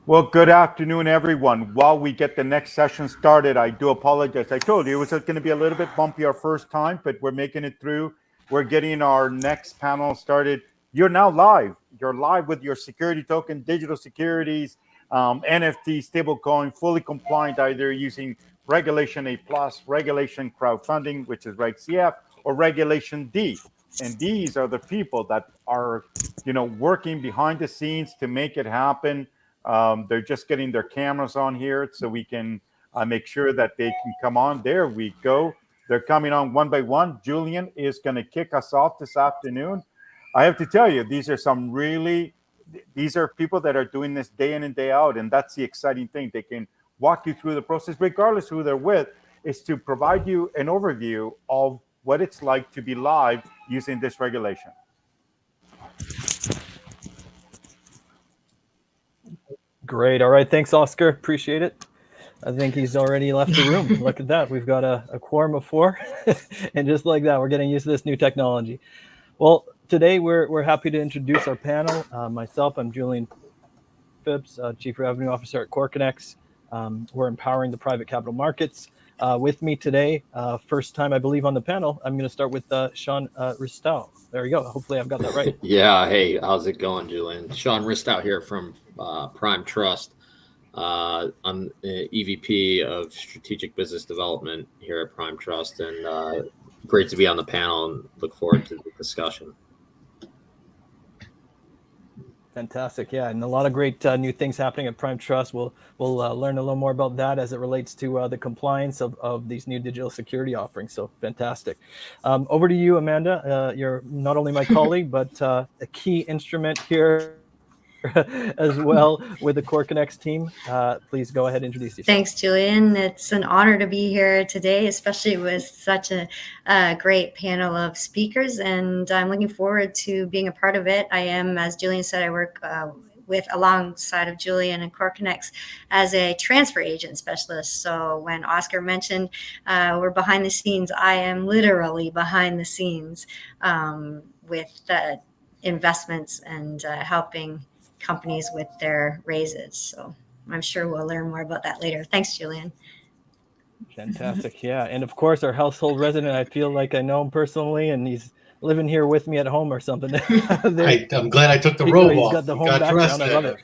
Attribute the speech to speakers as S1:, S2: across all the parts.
S1: Well, good afternoon, everyone. While we get the next session started, I do apologize. I told you it was going to be a little bit bumpy our first time, but we're making it through. We're getting our next panel started. You're now live. You're live with your security token, digital securities, NFT, stablecoin, fully compliant, either using Regulation A plus, Regulation crowdfunding, which is Reg CF, or Regulation D. And these are the people that are, working behind the scenes to make it happen. They're just getting their cameras on here so we can make sure that they can come on. There we go. They're coming on one by one. Julian is going to kick us off this afternoon. I have to tell you, these are people that are doing this day in and day out. And that's the exciting thing. They can walk you through the process, regardless who they're with, is to provide you an overview of what it's like to be live using this regulation.
S2: Great. All right. Thanks, Oscar. Appreciate it. I think he's already left the room. Look at that. We've got a quorum of four. And just like that, we're getting used to this new technology. Well, today we're happy to introduce our panel. Myself, I'm Julian Phipps, Chief Revenue Officer at CoreConnex. We're empowering the private capital markets. With me today, first time I believe on the panel, I'm going to start with Sean Ristow. There you go. Hopefully I've got that right.
S3: Yeah. Hey, how's it going, Julian? Sean Ristow here from Prime Trust. I'm the EVP of Strategic Business Development here at Prime Trust, and great to be on the panel and look forward to the discussion.
S2: Fantastic, yeah, and a lot of great new things happening at Prime Trust. We'll learn a little more about that as it relates to the compliance of these new digital security offerings. So fantastic. Over to you, Amanda. You're not only my colleague, but a key instrument here as well with the CoreConnex team. Please go ahead and introduce yourself.
S4: Thanks, Julian. It's an honor to be here today, especially with such a great panel of speakers, and I'm looking forward to being a part of it. I am, as Julian said, I work alongside of Julian and CoreConnex as a transfer agent specialist. So when Oscar mentioned we're behind the scenes, I am literally behind the scenes with investments and helping companies with their raises. So I'm sure we'll learn more about that later. Thanks, Julian.
S2: Fantastic. Yeah. And of course, our household resident, I feel like I know him personally, and he's living here with me at home or something.
S5: I'm glad I took the robe off.
S2: He's got the home background. I love it.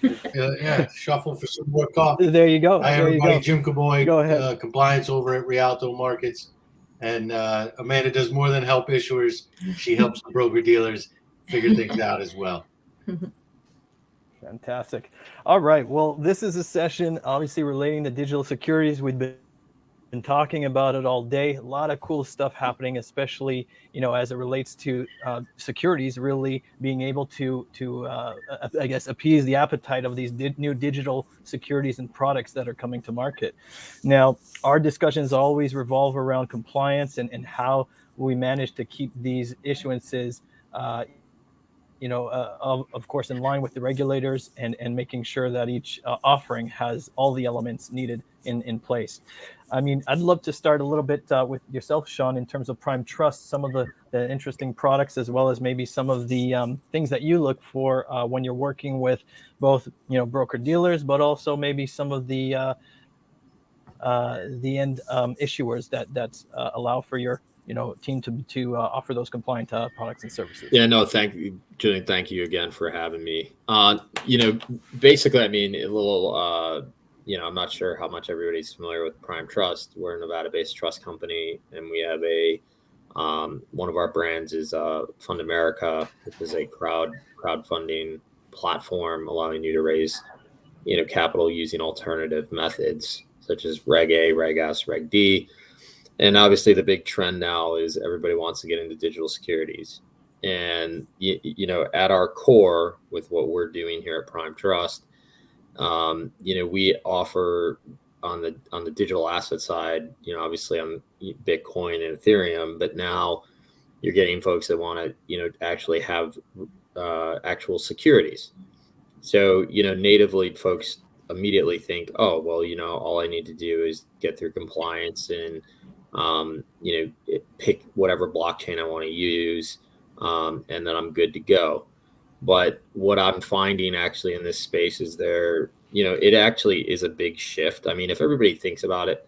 S5: Yeah, shuffle for some more coffee.
S2: There you go.
S5: Hi, everybody. Jim Caboy,
S2: go ahead.
S5: Compliance over at Rialto Markets. And Amanda does more than help issuers. She helps the broker-dealers figure things out as well.
S2: Fantastic. All right. Well, this is a session obviously relating to digital securities. We've been talking about it all day. A lot of cool stuff happening, especially as it relates to securities really being able to I guess appease the appetite of these new digital securities and products that are coming to market. Now, our discussions always revolve around compliance and how we manage to keep these issuances of course, in line with the regulators and making sure that each offering has all the elements needed in place. I mean, I'd love to start a little bit with yourself, Sean, in terms of Prime Trust, some of the interesting products, as well as maybe some of the things that you look for when you're working with both, broker dealers, but also maybe some of the end issuers that allow for your team to offer those compliant products and services.
S3: Yeah, no, thank you, Julian. Thank you again for having me. Basically, I mean, a little, I'm not sure how much everybody's familiar with Prime Trust. We're a Nevada-based trust company, and we have one of our brands is Fund America, which is a crowdfunding platform allowing you to raise, capital using alternative methods such as RegA, RegS, Reg D. And obviously the big trend now is everybody wants to get into digital securities. And, at our core with what we're doing here at Prime Trust, we offer on the digital asset side, obviously on Bitcoin and Ethereum, but now you're getting folks that want to, actually have actual securities. So, natively folks immediately think, oh, well, all I need to do is get through compliance and, pick whatever blockchain I want to use, and then I'm good to go. But what I'm finding actually in this space is it actually is a big shift. I mean, if everybody thinks about it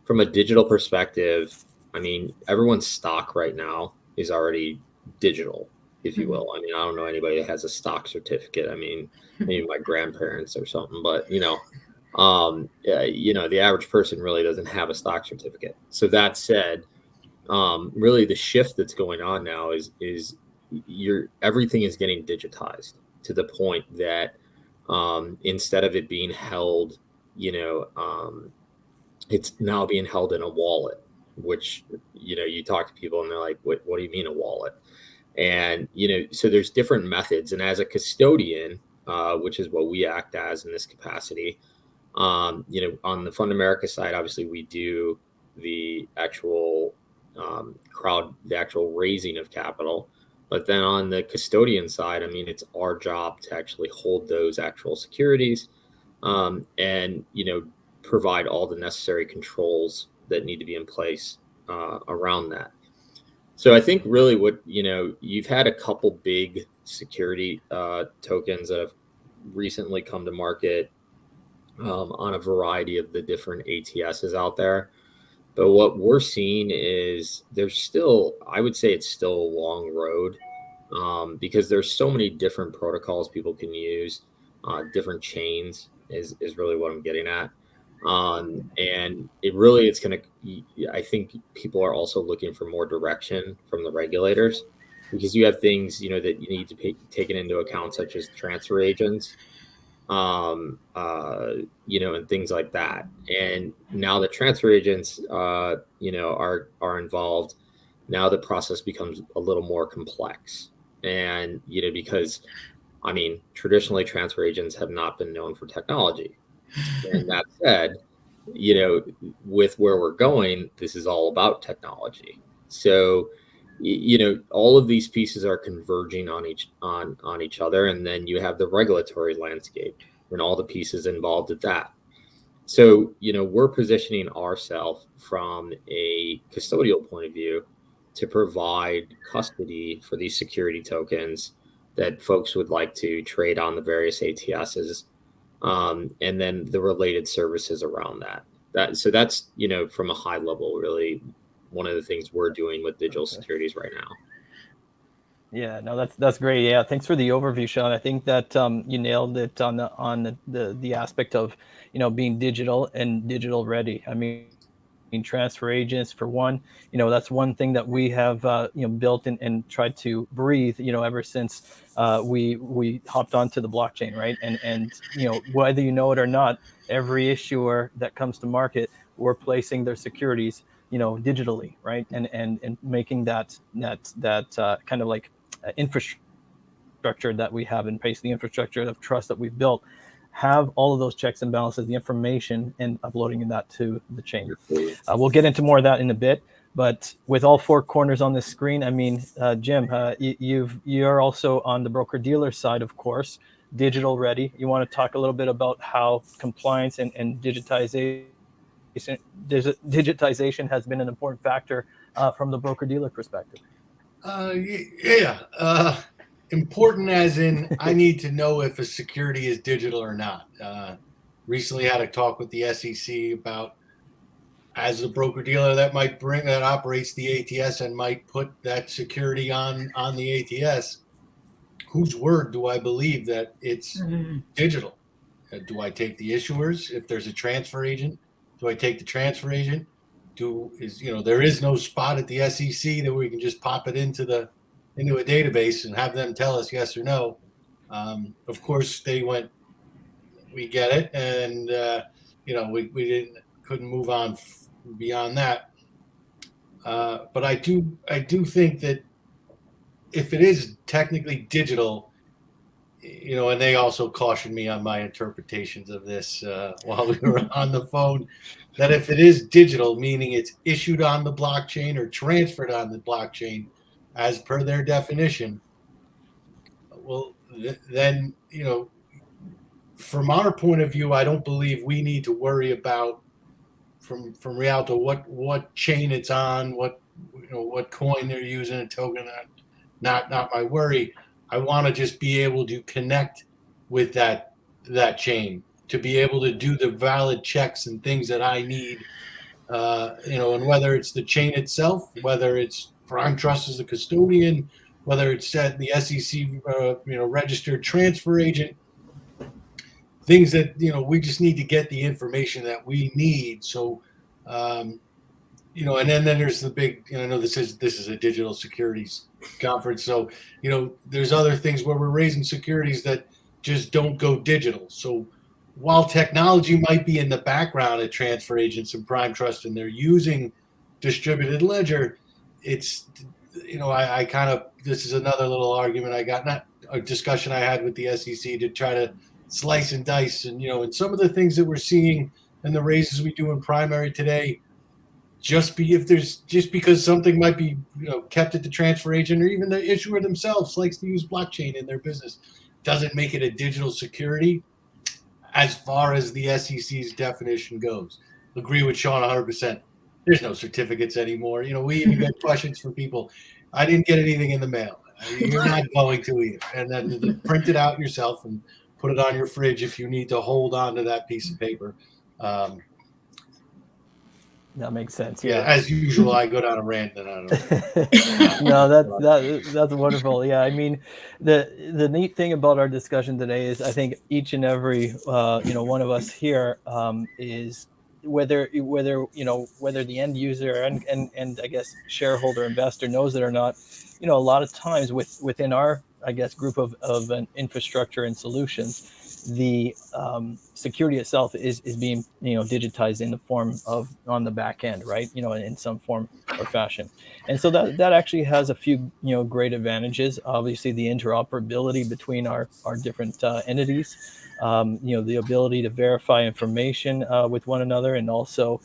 S3: from a digital perspective, I mean, everyone's stock right now is already digital, if you will. I mean, I don't know anybody that has a stock certificate. I mean, maybe my grandparents or something, but the average person really doesn't have a stock certificate. So that said, really the shift that's going on now is everything is getting digitized to the point that instead of it being held, it's now being held in a wallet, which you talk to people and they're like, what do you mean a wallet? And so there's different methods, and as a custodian, which is what we act as in this capacity, on the Fund America side, obviously we do the actual the actual raising of capital. But then on the custodian side, I mean, it's our job to actually hold those actual securities, and provide all the necessary controls that need to be in place around that. So I think really what you've had a couple big security tokens that have recently come to market on a variety of the different ATSs out there. But what we're seeing is I would say it's still a long road, because there's so many different protocols people can use, different chains is really what I'm getting at. And I think people are also looking for more direction from the regulators, because you have things, that you need to be taken into account, such as transfer agents, and things like that. And now the transfer agents, are involved. Now the process becomes a little more complex, and because I mean, traditionally transfer agents have not been known for technology. And that said, with where we're going, this is all about technology. So, all of these pieces are converging on each other, and then you have the regulatory landscape and all the pieces involved with that. So, we're positioning ourselves from a custodial point of view to provide custody for these security tokens that folks would like to trade on the various ATSs, and then the related services around that. So that's from a high level, really one of the things we're doing with digital securities right now.
S2: Yeah, no, that's great. Yeah, thanks for the overview, Sean. I think that you nailed it on the aspect of being digital and digital ready. I mean, transfer agents for one, that's one thing that we have built and tried to breathe ever since we hopped onto the blockchain, right? And whether you know it or not, every issuer that comes to market, we're placing their securities digitally, right? And making that kind of like infrastructure that we have in place, the infrastructure of trust that we've built, have all of those checks and balances, the information, and uploading that to the chain. We'll get into more of that in a bit. But with all four corners on this screen, I mean, Jim, you're also on the broker dealer side, of course, digital ready. You want to talk a little bit about how compliance and digitization has been an important factor from the broker dealer perspective.
S5: Important as in I need to know if a security is digital or not. Recently had a talk with the SEC about, as a broker dealer that operates the ATS and might put that security on the ATS, whose word do I believe that it's digital? Do I take the issuers? If there's a transfer agent, do I take the transfer agent? There is no spot at the SEC that we can just pop it into a database and have them tell us yes or no. Of course, they went, we get it, and we couldn't move on beyond that. But I do think that if it is technically digital, and they also cautioned me on my interpretations of this while we were on the phone, that if it is digital, meaning it's issued on the blockchain or transferred on the blockchain, as per their definition, well, then, from our point of view, I don't believe we need to worry about from Rialto what chain it's on, what coin they're using, a token. Not my worry. I want to just be able to connect with that chain, to be able to do the valid checks and things that I need, and whether it's the chain itself, whether it's Prime Trust as the custodian, whether it's at the SEC, registered transfer agent, things that, we just need to get the information that we need. So, and then there's the big, I know this is a digital securities conference. So, there's other things where we're raising securities that just don't go digital. So while technology might be in the background at transfer agents and Prime Trust, and they're using distributed ledger, it's, I kind of, this is another little argument I got, not a discussion I had with the SEC to try to slice and dice. And, and some of the things that we're seeing and the raises we do in primary today, just because something might be kept at the transfer agent, or even the issuer themselves likes to use blockchain in their business, doesn't make it a digital security as far as the SEC's definition goes. Agree with Sean 100%. There's no certificates anymore. We even get questions from people. I didn't get anything in the mail. You're not going to either. And then print it out yourself and put it on your fridge if you need to hold on to that piece of paper.
S2: That makes sense. Yeah.
S5: As usual, I go down a rant, and I don't
S2: know. No, that's wonderful. Yeah. I mean, the neat thing about our discussion today is I think each and every one of us here is whether the end user and I guess shareholder investor knows it or not. A lot of times within our, I guess, group of an infrastructure and solutions, the security itself is being digitized in the form of on the back end, right? In some form or fashion. And so that actually has a few great advantages. Obviously, the interoperability between our different entities, the ability to verify information with one another, and also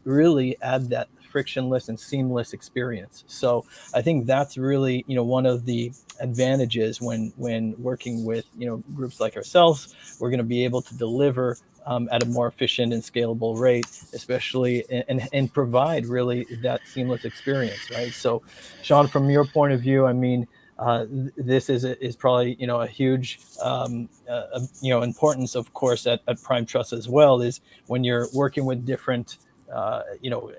S2: really add that frictionless and seamless experience. So I think that's really one of the advantages when working with groups like ourselves. We're going to be able to deliver at a more efficient and scalable rate, especially and provide really that seamless experience, right? So, Sean, from your point of view, I mean, this is probably a huge importance, of course, at Prime Trust as well. Is when you're working with different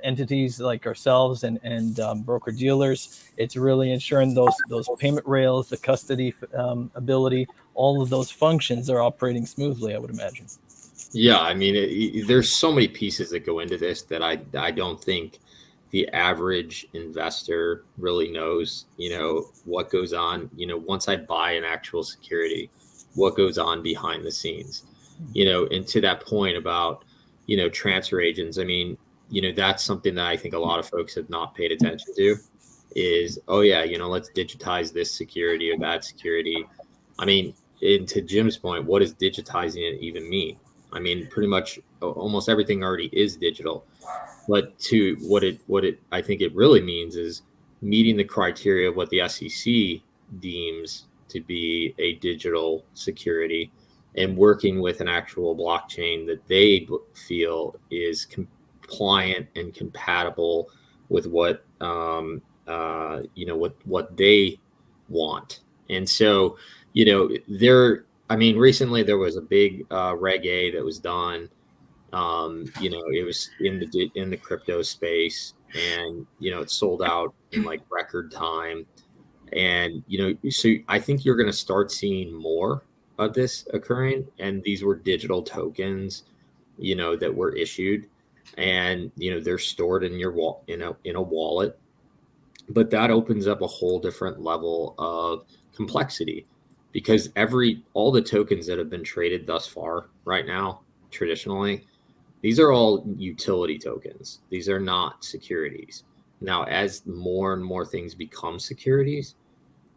S2: entities like ourselves and broker dealers, it's really ensuring those payment rails, the custody ability, all of those functions are operating smoothly, I would imagine.
S3: Yeah, I mean, there's so many pieces that go into this that I don't think the average investor really knows, what goes on, once I buy an actual security, what goes on behind the scenes, and to that point about, transfer agents. I mean, that's something that I think a lot of folks have not paid attention to is, oh yeah, let's digitize this security or that security. I mean, and to Jim's point, what does digitizing it even mean? I mean, pretty much almost everything already is digital, but to what it I think it really means is meeting the criteria of what the SEC deems to be a digital security and working with an actual blockchain that they feel is compliant and compatible with what what they want. And so recently there was a big RegA that was done. It was in the crypto space, and it sold out in like record time. And so I think you're going to start seeing more of this occurring. And these were digital tokens, that were issued, and they're stored in your in a wallet. But that opens up a whole different level of complexity, because all the tokens that have been traded thus far right now, traditionally, these are all utility tokens. These are not securities. Now, as more and more things become securities,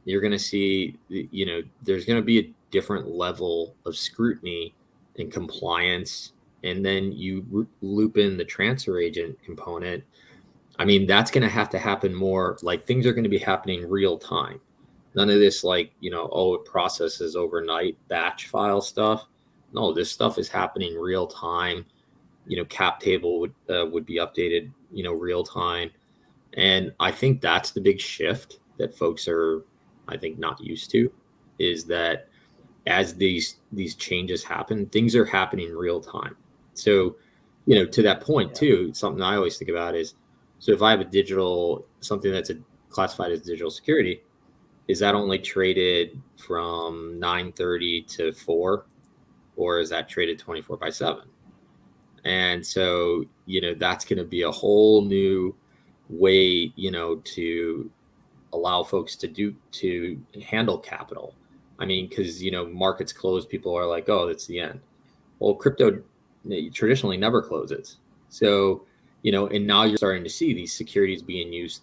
S3: you're going to see, there's going to be a different level of scrutiny and compliance. And then you loop in the transfer agent component. I mean, that's going to have to happen more. Like, things are going to be happening real time. None of this it processes overnight batch file stuff. No, this stuff is happening real time. Cap table would be updated, real time. And I think that's the big shift that folks are, I think, not used to. is that as these changes happen, things are happening real time. So, to that point too, something I always think about is, so if I have something that's classified as digital security, is that only traded from 9:30 to 4, or is that traded 24/7? And so, that's going to be a whole new way, to allow folks to handle capital. I mean, because, markets close, people are like, oh, that's the end. Well, crypto traditionally never closes. So, and now you're starting to see these securities being used,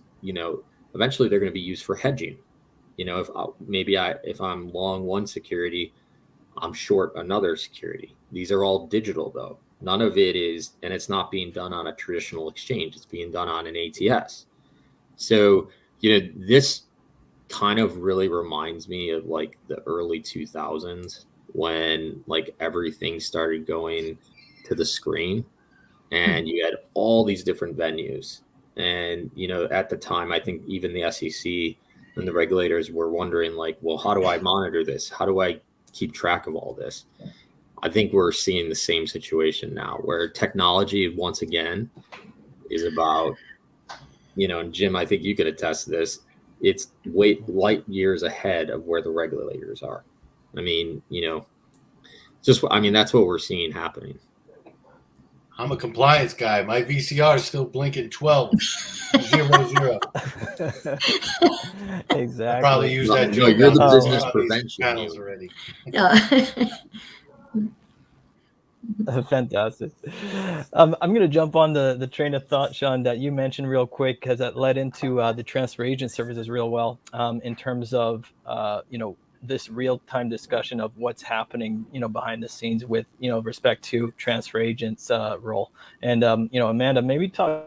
S3: eventually they're going to be used for hedging. If I'm long one security, I'm short another security. These are all digital though. None of it is, and it's not being done on a traditional exchange. It's being done on an ATS. So, this kind of really reminds me of like the early 2000s when like everything started going to the screen and you had all these different venues. And, at the time, I think even the SEC and the regulators were wondering like, well, how do I monitor this? How do I keep track of all this? I think we're seeing the same situation now where technology, once again, is about, and Jim, I think you could attest to this. It's light years ahead of where the regulators are. I mean, that's what we're seeing happening.
S5: I'm a compliance guy. My VCR is still blinking 12, 00.
S2: Exactly.
S5: I probably use that.
S3: No, you're the business
S5: on
S3: prevention
S5: panels
S3: unit.
S5: already.
S4: Yeah.
S2: Fantastic. I'm going to jump on the train of thought, Sean, that you mentioned real quick, because that led into the transfer agent services real well in terms of, this real-time discussion of what's happening, behind the scenes with, respect to transfer agents role. And, Amanda, maybe talk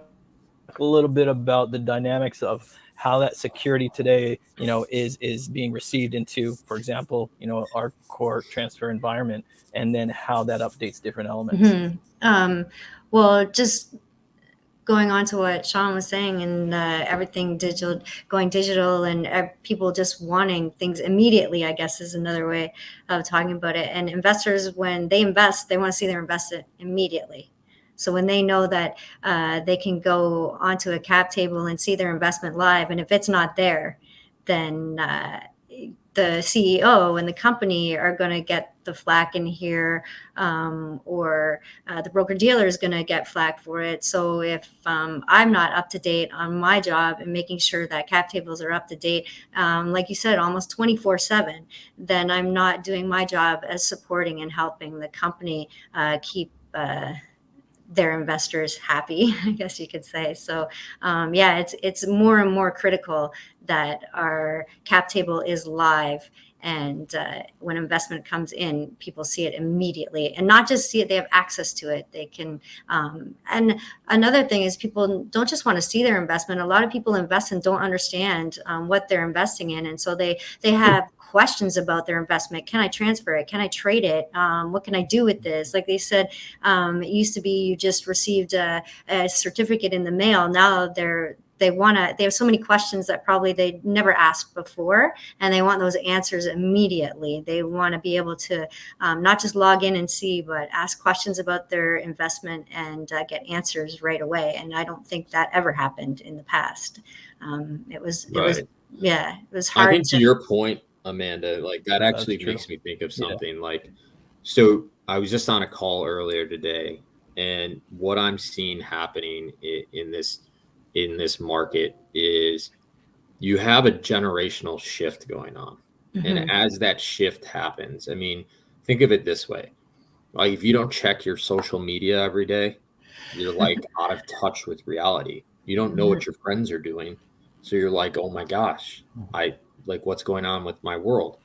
S2: a little bit about the dynamics of how that security today, is being received into, for example, our core transfer environment, and then how that updates different elements.
S4: Well, just going on to what Sean was saying, and everything going digital, and people just wanting things immediately, I guess, is another way of talking about it. And investors, when they invest, they want to see their investment immediately. So when they know that they can go onto a cap table and see their investment live, and if it's not there, then the CEO and the company are going to get the flack in here, or the broker dealer is going to get flack for it. So if I'm not up to date on my job and making sure that cap tables are up to date, like you said, almost 24/7, then I'm not doing my job as supporting and helping the company keep their investors happy, I guess you could say. So it's more and more critical that our cap table is live, and when investment comes in, people see it immediately, and not just see it, they have access to it. They can and another thing is, people don't just want to see their investment. A lot of people invest and don't understand what they're investing in, and so they have questions about their investment. Can I transfer it? Can I trade it? What can I do with this? Like they said, it used to be you just received a certificate in the mail. Now they have so many questions that probably they never asked before, and they want those answers immediately. They want to be able to not just log in and see, but ask questions about their investment and get answers right away. And I don't think that ever happened in the past. It was hard.
S3: I think to your point, Amanda, like that actually makes me think of something. Like, so I was just on a call earlier today, and what I'm seeing happening in this market is you have a generational shift going on. Mm-hmm. And as that shift happens, I mean, think of it this way. Like, if you don't check your social media every day, you're like out of touch with reality. You don't know what your friends are doing. So you're like, oh my gosh, what's going on with my world?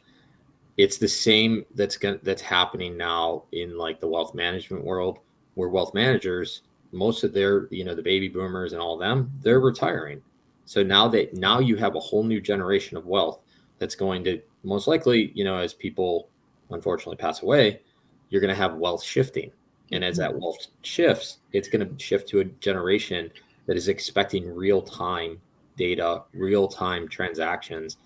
S3: It's the same that's happening now in like the wealth management world, where wealth managers, most of their, the baby boomers and all of them, they're retiring. So now you have a whole new generation of wealth that's going to most likely, as people unfortunately pass away, you're going to have wealth shifting. And as that wealth shifts, it's going to shift to a generation that is expecting real-time data, real-time transactions.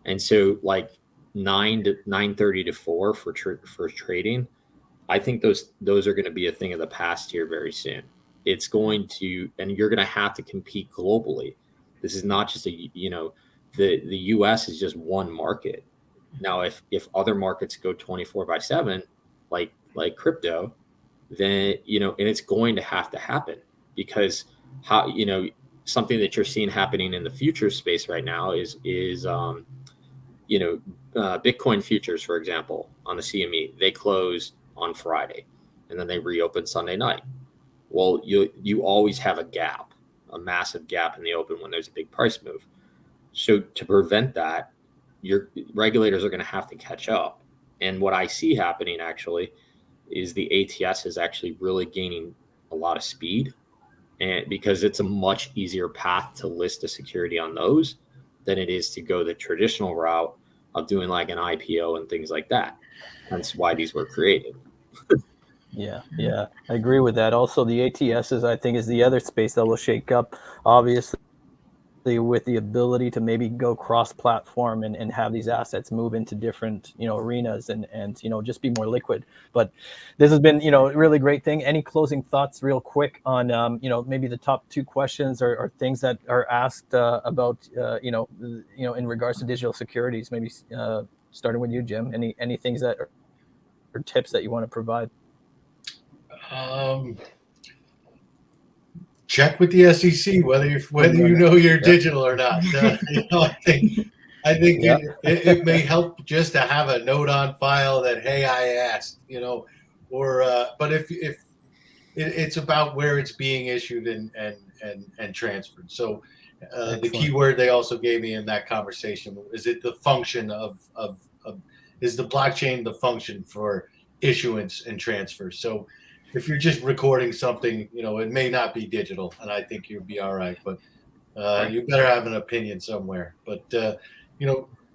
S3: And so, like, 9 to 9:30 to 4 for trading, I think those are going to be a thing of the past here very soon. It's going to, and you're going to have to compete globally. This is not just the U.S. is just one market. Now, if other markets go 24/7, like crypto, then and it's going to have to happen, because something that you're seeing happening in the futures space right now is Bitcoin futures, for example, on the CME, they close on Friday and then they reopen Sunday night. Well, you always have a massive gap in the open when there's a big price move. So to prevent that, your regulators are going to have to catch up. And what I see happening actually is the ATS is actually really gaining a lot of speed, and because it's a much easier path to list a security on those than it is to go the traditional route of doing like an IPO and things like that. That's why these were created.
S2: Yeah, I agree with that. Also, the ATSs, I think, is the other space that will shake up, obviously, with the ability to maybe go cross-platform and have these assets move into different, arenas and just be more liquid. But this has been, a really great thing. Any closing thoughts real quick on, maybe the top 2 questions or things that are asked about, in regards to digital securities, maybe starting with you, Jim, any things that or tips that you want to provide?
S5: Check with the SEC whether you're digital or not. I think it may help just to have a note on file that, hey, I asked, but if it's about where it's being issued and transferred. So the key word they also gave me in that conversation is it the function of is the blockchain the function for issuance and transfer. So if you're just recording something, it may not be digital, and I think you'll be all right. But you better have an opinion somewhere. But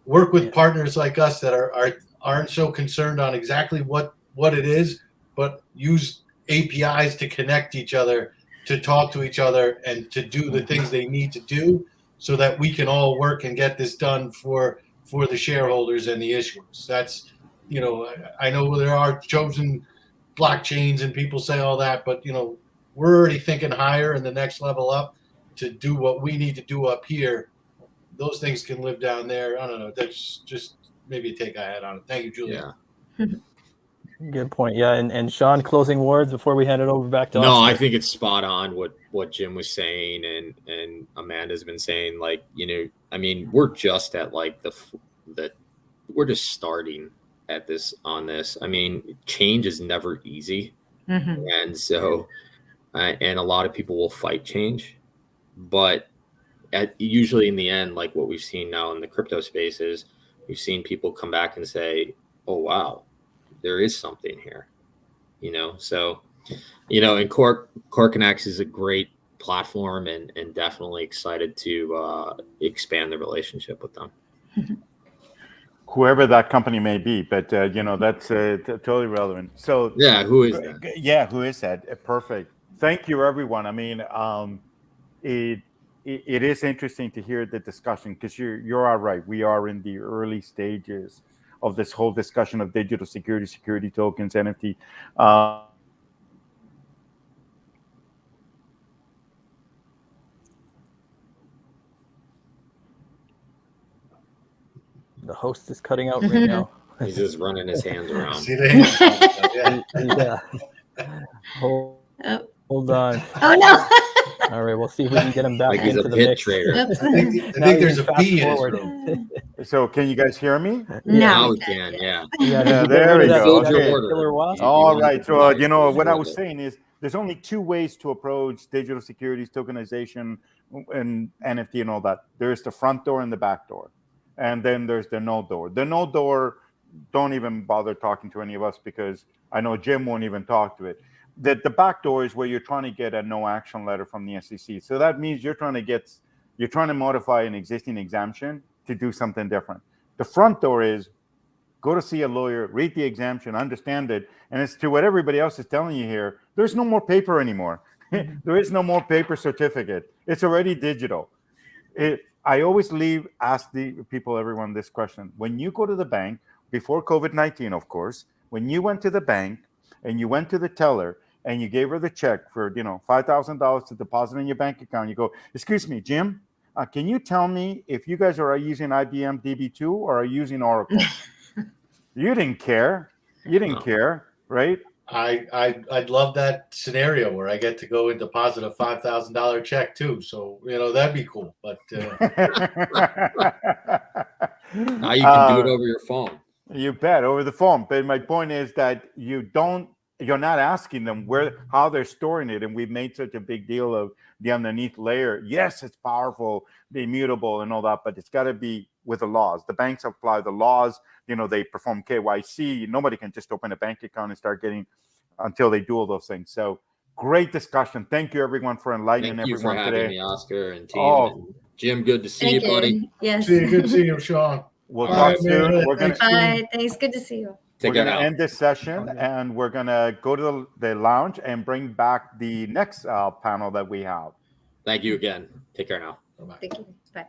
S5: work with partners like us that aren't so concerned on exactly what it is, but use APIs to connect each other, to talk to each other, and to do the things they need to do, so that we can all work and get this done for the shareholders and the issuers. That's I know there are chosen blockchains and people say all that, but we're already thinking higher and the next level up to do what we need to do up here. Those things can live down there. I don't know. That's just maybe a take I had on it. Thank you, Julia.
S3: Yeah.
S2: Good point. Yeah, and Sean, closing words before we hand it over back to
S3: No,
S2: Oscar.
S3: I think it's spot on what Jim was saying and Amanda's been saying. Like, we're just at like we're just starting at this on this. I mean, change is never easy. Mm-hmm. And so, and a lot of people will fight change, but usually in the end, like what we've seen now in the crypto space is we've seen people come back and say, oh, wow, there is something here, so, and Core Connects is a great platform and definitely excited to expand the relationship with them.
S1: Whoever that company may be, but that's totally relevant. So
S3: yeah, who is that?
S1: Yeah, who is that? Perfect. Thank you, everyone. I mean, it is interesting to hear the discussion, because you're all right. We are in the early stages of this whole discussion of digital security tokens, NFT.
S2: The host is cutting out right now.
S3: He's just running his hands around.
S2: Yeah. Hold on.
S4: Oh no.
S2: All right, we'll see if we can get him back
S3: like
S2: into
S3: he's a
S2: the
S3: pit
S2: mix.
S3: trader.
S5: I think there's a bee in his room.
S1: So can you guys hear me?
S3: Now we can, yeah.
S1: There we go. Okay. All right. So, what I was
S3: it.
S1: saying is there's only 2 ways to approach digital securities, tokenization, and NFT and all that. There's the front door and the back door. And then there's the no door. The no door, don't even bother talking to any of us, because I know Jim won't even talk to it. The back door is where you're trying to get a no action letter from the SEC. So that means you're trying to modify an existing exemption to do something different. The front door is go to see a lawyer, read the exemption, understand it. And it's to what everybody else is telling you here. There's no more paper anymore. There is no more paper certificate. It's already digital. I always ask the people, everyone, this question. When you go to the bank, before COVID-19, of course, when you went to the bank and you went to the teller and you gave her the check for, $5,000 to deposit in your bank account, you go, excuse me, Jim, can you tell me if you guys are using IBM DB2 or are using Oracle? You didn't care. You didn't care, right?
S5: I'd love that scenario where I get to go and deposit a $5,000 check too. So that'd be cool. But
S3: now you can do it over your phone.
S1: You bet, over the phone. But my point is that you're not asking them how they're storing it, and we've made such a big deal of the underneath layer. Yes, it's powerful, immutable, and all that, but it's got to be with the laws. The banks apply the laws. They perform KYC. Nobody can just open a bank account and start getting until they do all those things. So great discussion. Thank you, everyone, for enlightening everyone today.
S3: Thank you for having me, Oscar and team. And Jim, good to see you, buddy.
S4: Yes.
S5: Good to see you, Sean.
S1: We'll talk soon.
S4: Bye. Thanks. Good to see you.
S1: We're going to end this session, and we're going to go to the lounge and bring back the next panel that we have.
S3: Thank you again. Take care now.
S4: Thank you. Bye.